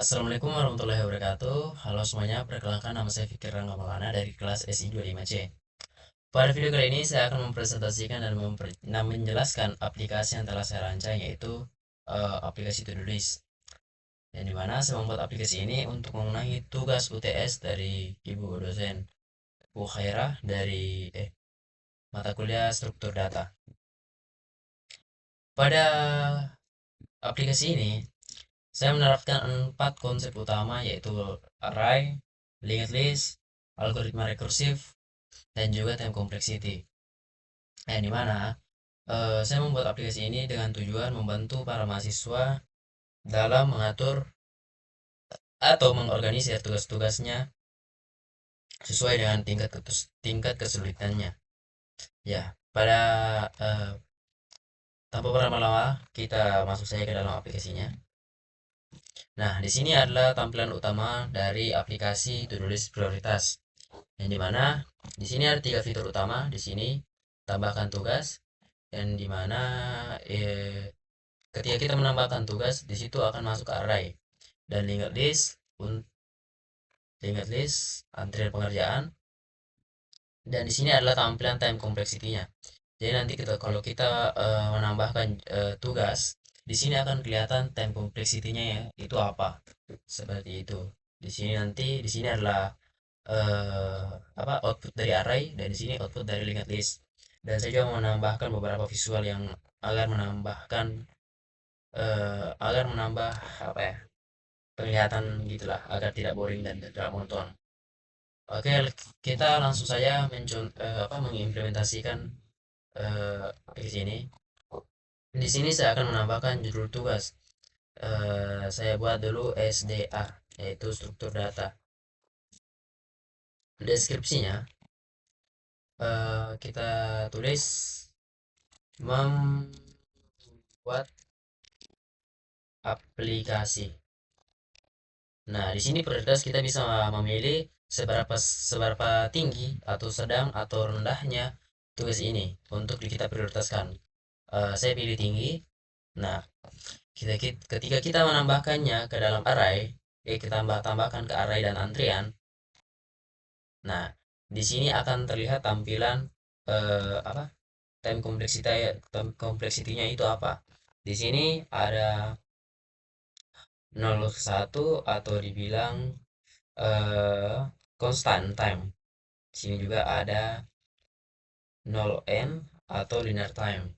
Assalamualaikum warahmatullahi wabarakatuh. Halo semuanya, perkenalkan nama saya Fikir Rangga Maulana dari kelas SI 25C. Pada video kali ini saya akan mempresentasikan dan menjelaskan aplikasi yang telah saya rancang, yaitu aplikasi To-Do List. Yang dimana saya membuat aplikasi ini untuk memenangi tugas UTS dari Ibu dosen Bu Khairah dari mata kuliah struktur data. Pada aplikasi ini saya menerapkan 4 konsep utama, yaitu array, linked list, algoritma rekursif, dan juga time complexity. Di mana saya membuat aplikasi ini dengan tujuan membantu para mahasiswa dalam mengatur atau mengorganisir tugas-tugasnya sesuai dengan tingkat kesulitannya. Ya, pada eh, tanpa berlama-lama kita masuk saja ke dalam aplikasinya. Nah, di sini adalah tampilan utama dari aplikasi To-Do List prioritas. Yang dimana di sini ada tiga fitur utama. Di sini tambahkan tugas, yang dimana ketika kita menambahkan tugas di situ akan masuk ke array, dan linked list antrian pengerjaan, dan di sini adalah tampilan time complexity-nya. Jadi nanti kalau kita menambahkan tugas, di sini akan kelihatan time complexity-nya ya, itu apa. Seperti itu. Di sini adalah eh, output dari array, dan di sini output dari linked list. Dan saya juga menambahkan beberapa visual yang agar menambahkan agar menambah apa ya, kelihatan gitulah, agar tidak boring dan tidak monoton. Oke, kita langsung saja mengimplementasikan aplikasi ini. Di sini saya akan menambahkan judul tugas. Saya buat dulu SDA, yaitu struktur data. Deskripsinya kita tulis membuat aplikasi. Nah, di sini prioritas kita bisa memilih seberapa tinggi atau sedang atau rendahnya tugas ini untuk kita prioritaskan. Saya pilih tinggi. Nah, ketika kita menambahkannya ke dalam array, kita tambahkan ke array dan antrian. Nah, di sini akan terlihat tampilan apa? Time complexity-nya itu apa? Di sini ada 0 ke 1, atau dibilang eh constant time. Di sini juga ada 0n atau linear time.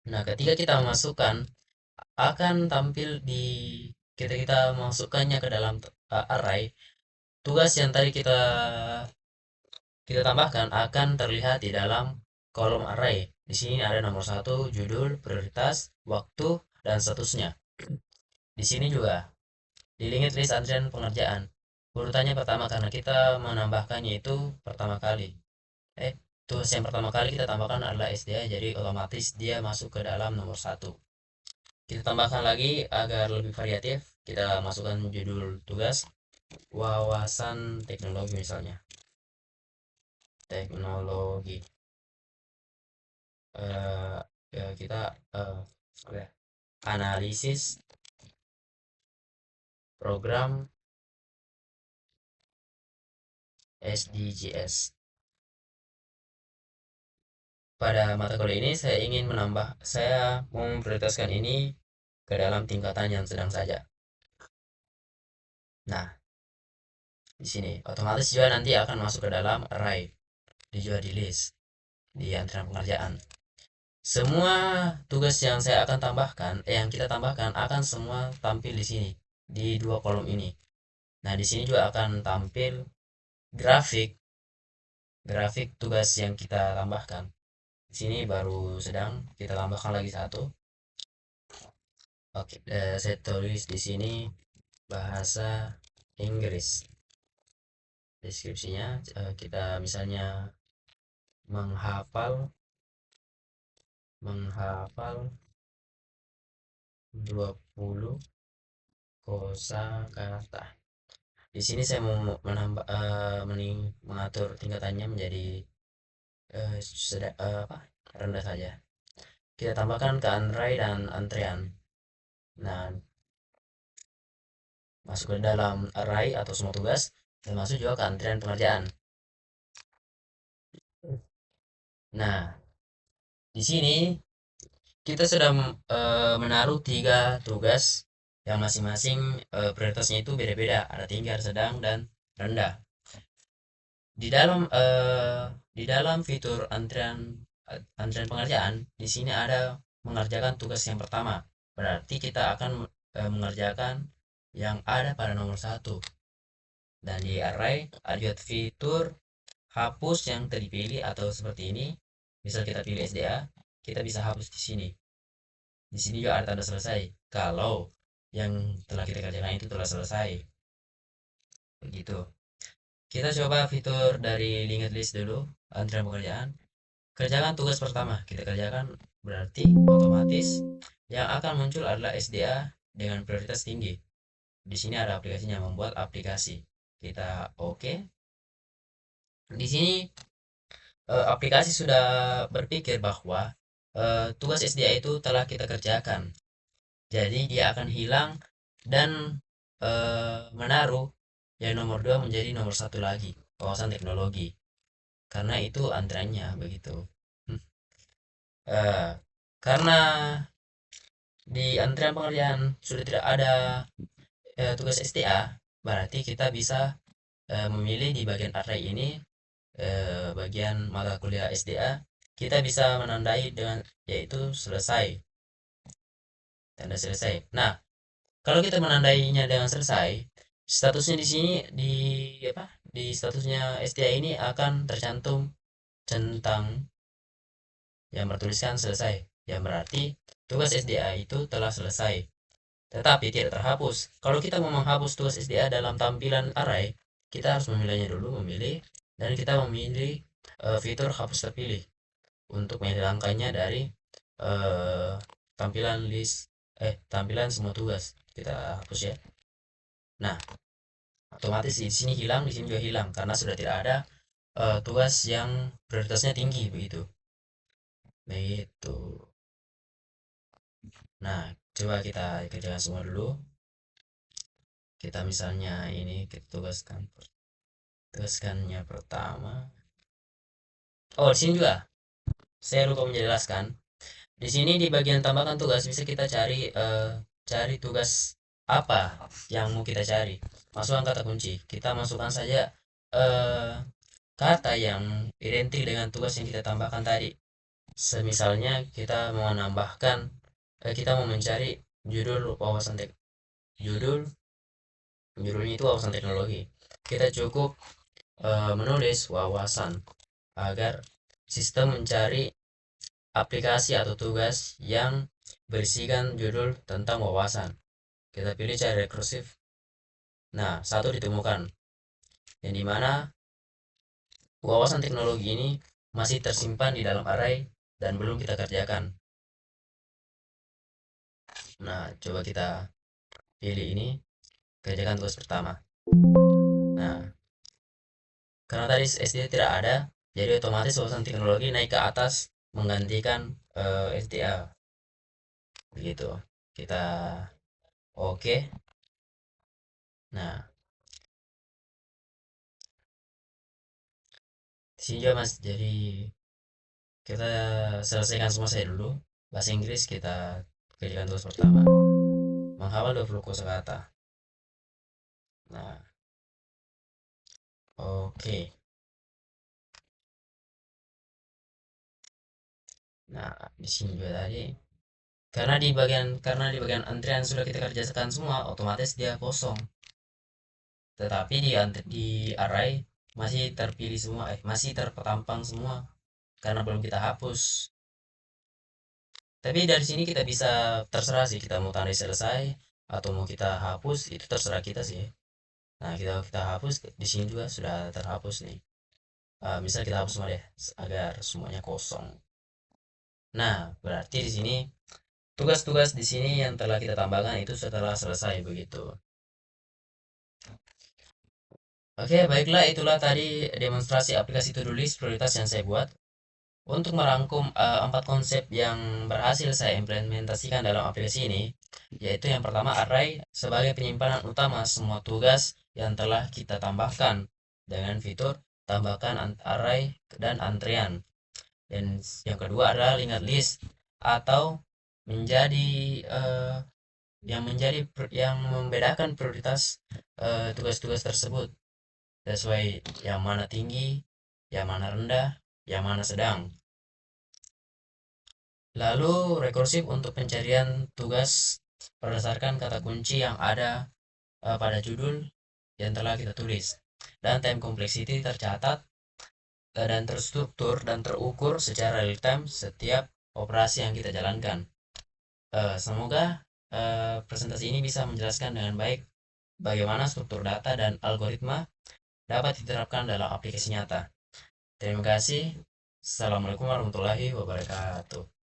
Nah, ketika kita masukkan, akan tampil di ketika kita masukkannya ke dalam array, tugas yang tadi kita tambahkan akan terlihat di dalam kolom array. Di sini ada nomor 1, judul, prioritas, waktu, dan statusnya. Di sini juga di linked list antrian pengerjaan. Urutannya pertama karena kita menambahkannya itu pertama kali. Tugas yang pertama kali kita tambahkan adalah SDA, jadi otomatis dia masuk ke dalam nomor 1. Kita tambahkan lagi agar lebih variatif, kita masukkan judul tugas wawasan teknologi, misalnya teknologi. Kita analisis program SDGs. Pada mata kuliah ini saya mau memprioritaskan ini ke dalam tingkatan yang sedang saja. Nah, di sini otomatis juga nanti akan masuk ke dalam array, juga di list, di antrian pengerjaan. Semua tugas yang saya akan tambahkan, yang kita tambahkan akan semua tampil di sini, di dua kolom ini. Nah, di sini juga akan tampil grafik grafik tugas yang kita tambahkan. Di sini baru sedang kita tambahkan lagi satu. Oke, saya tulis di sini bahasa Inggris. Deskripsinya kita misalnya menghafal menghafal 20 kosakata. Di sini saya mau mengatur tingkatannya menjadi rendah saja. Kita tambahkan ke array dan antrian. Nah, masuk ke dalam array atau semua tugas, dan masuk juga ke antrian pengerjaan. Nah, di sini kita sudah menaruh tiga tugas yang masing-masing prioritasnya itu beda-beda, ada tinggi, ada sedang, dan rendah. Di dalam fitur antrian pengerjaan, di sini ada mengerjakan tugas yang pertama. Berarti kita akan mengerjakan yang ada pada nomor satu. Dan di array ada fitur hapus yang terpilih atau seperti ini. Misal kita pilih SDA, kita bisa hapus di sini. Di sini juga ada tanda selesai. Kalau yang telah kita kerjakan itu telah selesai. Begitu. Kita coba fitur dari linked list dulu, antrian pekerjaan. Kerjakan tugas pertama. Kita kerjakan berarti otomatis yang akan muncul adalah SDA dengan prioritas tinggi. Di sini ada aplikasinya, membuat aplikasi. Kita oke. Di sini aplikasi sudah berpikir bahwa tugas SDA itu telah kita kerjakan. Jadi dia akan hilang dan menaruh yang nomor 2 menjadi nomor 1 lagi, wawasan teknologi. Karena itu antriannya begitu. Eh, karena di antrian pengerjaan sudah tidak ada tugas STA, berarti kita bisa memilih di bagian array ini, bagian mata kuliah SDA, kita bisa menandai dengan yaitu selesai, tanda selesai. Nah, kalau kita menandainya dengan selesai, statusnya di sini di statusnya STA ini akan tercantum centang yang bertuliskan selesai, yang berarti tugas SDA itu telah selesai, tetapi tidak terhapus. Kalau kita mau menghapus tugas SDA dalam tampilan array, kita harus memilihnya dulu, memilih, dan kita memilih fitur hapus terpilih untuk menghilangkannya dari uh, tampilan semua tugas. Kita hapus ya. Nah, otomatis di sini hilang, di sini juga hilang karena sudah tidak ada tugas yang prioritasnya tinggi begitu. Begitu. Nah, coba kita kerjakan semua dulu. Kita misalnya ini kita tugaskannya pertama. Oh, di sini juga saya lupa menjelaskan. Di sini di bagian tambahkan tugas bisa kita cari tugas apa yang mau kita cari. Masukkan kata kunci. Kita masukkan saja eh, kata yang identik dengan tugas yang kita tambahkan tadi. Semisalnya kita mau menambahkan, kita mau mencari judul wawasan judul judulnya itu wawasan teknologi. Kita cukup menulis wawasan agar sistem mencari aplikasi atau tugas yang berisikan judul tentang wawasan. Kita pilih cari rekursif. Nah, satu ditemukan, yang dimana wawasan teknologi ini masih tersimpan di dalam array dan belum kita kerjakan. Nah, coba kita pilih ini, kerjakan tugas pertama. Nah, karena tadi SD tidak ada, jadi otomatis wawasan teknologi naik ke atas menggantikan SDA. Begitu. Kita oke. Nah, di sini juga Mas, jadi kita selesaikan semua saya dulu. Bahasa Inggris kita kerjakan tugas pertama. Menghafal 20 kosakata. Nah, oke. Nah, di sini juga tadi karena di bagian antrian sudah kita kerjakan semua, otomatis dia kosong. Tetapi di array masih terpilih semua, masih tertampang semua karena belum kita hapus. Tapi dari sini kita bisa terserah sih, kita mau tandai selesai atau mau kita hapus, itu terserah kita sih. Nah, kita hapus, di sini juga sudah terhapus nih. Misal kita hapus semua deh agar semuanya kosong. Nah, berarti di sini tugas-tugas di sini yang telah kita tambahkan itu setelah selesai begitu. Oke, baiklah, itulah tadi demonstrasi aplikasi to-do list prioritas yang saya buat. Untuk merangkum empat konsep yang berhasil saya implementasikan dalam aplikasi ini, yaitu yang pertama array sebagai penyimpanan utama semua tugas yang telah kita tambahkan dengan fitur tambahkan array dan antrean. Dan yang kedua adalah linked list atau menjadi eh, yang membedakan prioritas tugas-tugas tersebut sesuai yang mana tinggi, yang mana rendah, yang mana sedang. Lalu rekursif untuk pencarian tugas berdasarkan kata kunci yang ada pada judul yang telah kita tulis. Dan time complexity tercatat dan terstruktur dan terukur secara real time setiap operasi yang kita jalankan. Semoga presentasi ini bisa menjelaskan dengan baik bagaimana struktur data dan algoritma dapat diterapkan dalam aplikasi nyata. Terima kasih. Assalamualaikum warahmatullahi wabarakatuh.